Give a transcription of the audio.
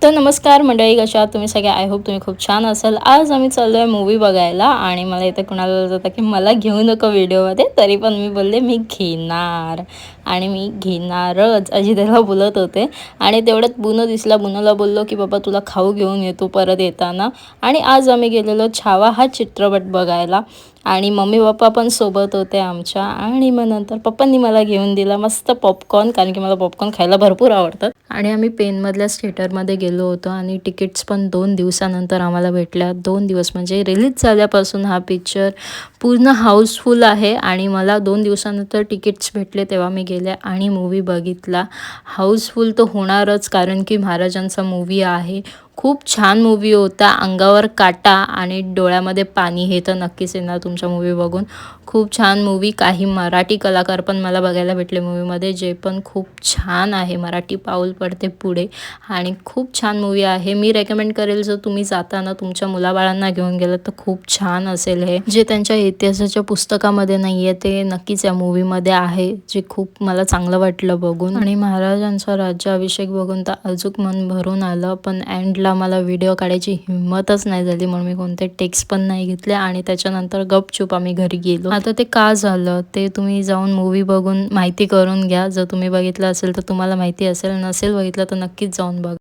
तर नमस्कार मंडळी, कशा आहात तुम्ही सगळे? आय होप तुम्ही खूप छान असाल. आज आम्ही चाललो आहे मूव्ही बघायला आणि मला इथं कुणाला बोलत होता की मला घेऊ नको व्हिडिओमध्ये, तरी पण मी बोलले मी घेणार आणि मी घेणारच अशी त्याला बोलत होते. आणि तेवढ्यात बुनो दिसला. बुनोला बोललो की बाबा तुला खाऊ घेऊन येतो परत येताना. आणि आज आम्ही गेलेलो छावा हा चित्रपट बघायला आणि मम्मी पप्पा पण सोबत होते आमच्या. आणि मग नंतर पप्पांनी मला घेऊन दिला मस्त पॉपकॉर्न, कारण की मला पॉपकॉर्न खायला भरपूर आवडतात. आणि आम्ही पेनमधल्या थिएटरमध्ये गेलो होतो आणि तिकीट्स पण 2 दिवसानंतर आम्हाला भेटल्या. 2 दिवस म्हणजे रिलीज झाल्यापासून हा पिक्चर पूर्ण हाऊसफुल आहे आणि मला 2 दिवसानंतर तिकीट्स भेटले तेव्हा मी गेले आणि मूव्ही बघितला. हाऊसफुल तर होणारच, कारण की महाराजांचा मूव्ही आहे. खूप छान मूव्ही होता. अंगावर काटा आणि डोळ्यामध्ये पाणी हे तर नक्कीच येणार तुमच्या मूव्ही बघून. खूप छान मूव्ही. काही मराठी कलाकार पण मला बघायला भेटले मूव्हीमध्ये, जे पण खूप छान आहे. मराठी पाऊल पडते पुढे आणि खूप छान मूव्ही आहे. मी रेकमेंड करेल, जर तुम्ही जाताना तुमच्या मुलाबाळांना घेऊन गेलं तर खूप छान असेल. हे जे त्यांच्या इतिहासाच्या पुस्तकामध्ये नाही आहे ते नक्कीच या मूव्हीमध्ये आहे, जे खूप मला चांगलं वाटलं बघून. आणि महाराजांचा राज्याभिषेक बघून तर अजून मन भरून आलं, पण एंडला मला व्हिडिओ काढायची हिंमतच नाही झाली म्हणून मी कोणते टेक्स पण नाही घेतले आणि त्याच्यानंतर गपचूप आम्ही घरी गेलो. आता ते का झालं ते तुम्ही जाऊन मूव्ही बघून माहिती करून घ्या. जर तुम्ही बघितलं असेल तर तुम्हाला माहिती असेल, नसेल बघितलं तर नक्कीच जाऊन बघा.